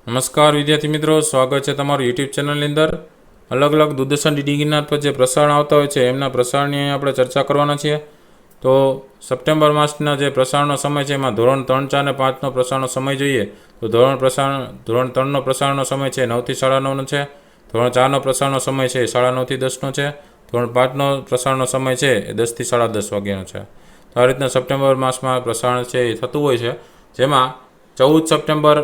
નમસ્કાર વિદ્યાર્થી મિત્રો, સ્વાગત છે તમારું યુટ્યુબ ચેનલની અંદર. અલગ અલગ દૂરદર્શન ડીડી ગિરનાર પર જે પ્રસારણ આવતા હોય છે એમના પ્રસારણની આપણે ચર્ચા કરવાના છીએ. તો સપ્ટેમ્બર માસના જે પ્રસારણનો સમય છે એમાં ધોરણ 3, 4 અને 5નો પ્રસારણનો સમય જોઈએ તો ધોરણ 3નો પ્રસારણનો સમય છે 9 થી 9:30નો છે. ધોરણ 4નો પ્રસારણનો સમય છે 9:30 થી 10નો છે. ધોરણ 5નો પ્રસારણનો સમય છે એ 10 થી 10:30 વાગ્યાનો છે. તો આ રીતના સપ્ટેમ્બર માસમાં પ્રસારણ છે એ થતું હોય છે, જેમાં 14 સપ્ટેમ્બર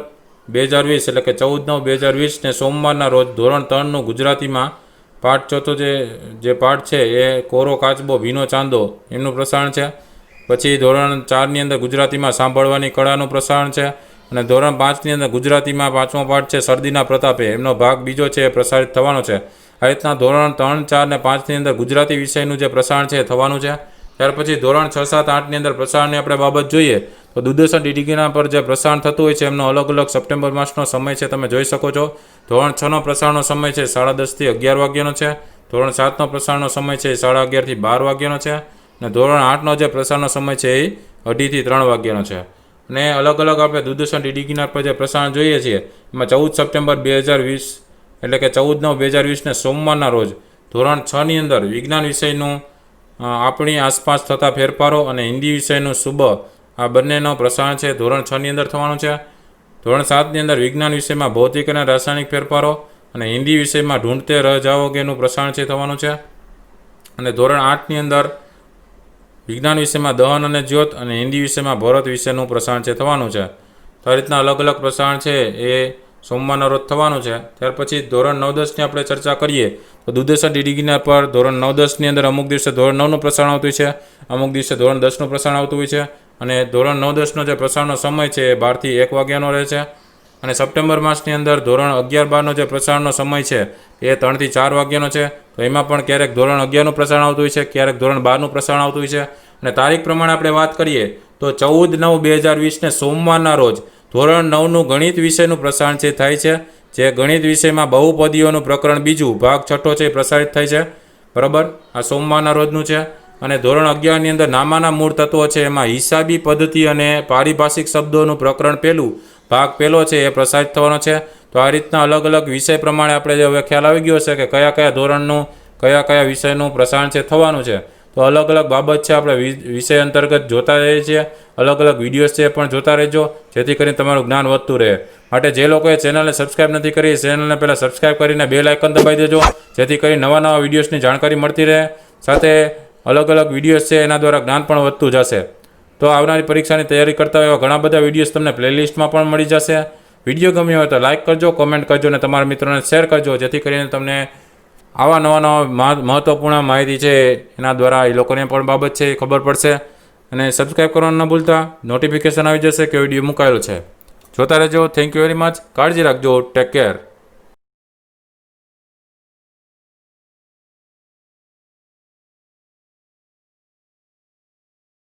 2020 એટલે કે 14/9/2020 ને સોમવારના રોજ ધોરણ 3નું ગુજરાતીમાં પાઠ ચોથો જે પાઠ છે એ કોરો કાચબો ભીનો ચાંદો એમનું પ્રસારણ છે. પછી ધોરણ 4ની અંદર ગુજરાતીમાં સાંભળવાની કળાનું પ્રસારણ છે. અને ધોરણ 5ની અંદર ગુજરાતીમાં 5મો પાઠ છે શરદીના પ્રતાપે એમનો ભાગ બીજો છે એ પ્રસારિત થવાનો છે. આ રીતના ધોરણ 3, 4 ને 5ની અંદર ગુજરાતી વિષયનું જે પ્રસારણ છે એ થવાનું છે. ત્યાર પછી ધોરણ 6, 7, 8ની અંદર પ્રસારણની આપણે બાબત જોઈએ તો દૂરદર્શન ડીડી ગિરનાર પર જે પ્રસારણ થતું હોય છે એમનો અલગ અલગ સપ્ટેમ્બર માસનો સમય છે તમે જોઈ શકો છો. ધોરણ 6નો પ્રસારણનો સમય છે 10:30 થી 11 વાગ્યાનો છે. ધોરણ 7નો પ્રસારણનો સમય છે 11:30 થી 12 વાગ્યાનો છે. અને ધોરણ 8નો જે પ્રસારણનો સમય છે એ 2:30 થી 3 વાગ્યાનો છે. અને અલગ અલગ આપણે દૂરદર્શન ડીડી ગિરનાર પર જે પ્રસારણ જોઈએ છીએ એમાં 14 સપ્ટેમ્બર 2020 એટલે કે 14/9/2020 ને સોમવારના રોજ ધોરણ 6ની અંદર વિજ્ઞાન વિષયનું આપણી આસપાસ થતા ફેરફારો અને હિન્દી વિષયનું સુબહ આ બંનેનો પ્રસારણ છે ધોરણ 6ની અંદર થવાનું છે. ધોરણ 7ની અંદર વિજ્ઞાન વિષયમાં ભૌતિક અને રાસાયણિક ફેરફારો અને હિન્દી વિષયમાં ઢૂંઢતે રહ જાઓગેનું પ્રસારણ છે થવાનું છે. અને ધોરણ 8ની અંદર વિજ્ઞાન વિષયમાં દહન અને જ્યોત અને હિન્દી વિષયમાં ભરત વિષયનું પ્રસારણ છે થવાનું છે. તો આ રીતના અલગ અલગ પ્રસારણ છે એ સોમવારના રોજ થવાનું છે. ત્યાર પછી ધોરણ 9, 10ની આપણે ચર્ચા કરીએ તો દૂરદર્શન ડીડી ગિરનાર પર ધોરણ 9, 10ની અંદર અમુક દિવસે ધોરણ 9નું પ્રસારણ આવતું હોય છે, અમુક દિવસે ધોરણ 10નું પ્રસારણ આવતું હોય છે. અને ધોરણ 9, 10નો જે પ્રસારણનો સમય છે એ 12 થી 1 વાગ્યાનો રહે છે. અને સપ્ટેમ્બર માસની અંદર ધોરણ 11, 12નો જે પ્રસારણનો સમય છે એ 3 થી 4 વાગ્યાનો છે. તો એમાં પણ ક્યારેક ધોરણ 11નું પ્રસારણ આવતું હોય છે, ક્યારેક ધોરણ 12નું પ્રસારણ આવતું હોય છે. અને તારીખ પ્રમાણે આપણે વાત કરીએ તો 14/9/2020 ને સોમવારના રોજ ધોરણ 9નું ગણિત વિષયનું પ્રસારણ છે થાય છે. જે ગણિત વિષયમાં બહુપદીઓનું પ્રકરણ બીજું ભાગ 6 છે એ પ્રસારિત થાય છે. બરાબર, આ સોમવારના રોજનું છે. અને ધોરણ 11ની અંદર નામાના મૂળ તત્વો છે એમાં હિસાબી પદ્ધતિ અને પારિભાષિક શબ્દોનું પ્રકરણ પહેલું ભાગ પહેલો છે એ પ્રસારિત થવાનો છે. તો આ રીતના અલગ અલગ વિષય પ્રમાણે આપણે જે હવે ખ્યાલ આવી ગયો છે કે કયા કયા ધોરણનું કયા વિષયનું પ્રસારણ છે થવાનું છે. તો અલગ અલગ બાબત છે આપણે વિષય અંતર્ગત જોતા રહીએ છીએ. અલગ અલગ વિડીયોઝ છે પણ જોતા રહેજો, જેથી કરીને તમારું જ્ઞાન વધતું રહે. માટે જે લોકોએ ચેનલને સબસ્ક્રાઈબ નથી કરી ચેનલને પહેલાં સબસ્ક્રાઈબ કરીને બેલ આઇકન દબાવી દેજો, જેથી કરી નવા વિડીયોઝની જાણકારી મળતી રહે. સાથે અલગ અલગ વિડીયોઝ છે એના દ્વારા જ્ઞાન પણ વધતું જશે. તો આવનારી પરીક્ષાની તૈયારી કરતા હોય એવા ઘણા બધા વિડીયોઝ તમને પ્લેલિસ્ટમાં પણ મળી જશે. વિડીયો ગમ્યો હોય તો લાઇક કરજો, કોમેન્ટ કરજો અને તમારા મિત્રોને શેર કરજો, જેથી કરીને તમને આવા નવા મહત્ત્વપૂર્ણ માહિતી છે એના દ્વારા એ લોકોને પણ બાબત છે એ ખબર પડશે. અને સબસ્ક્રાઈબ કરવાનું ન ભૂલતા, નોટિફિકેશન આવી જશે કે વિડીયો મુકાયેલો છે. જોતા રહેજો. Thank you very much. કાળજી રાખજો. Take care.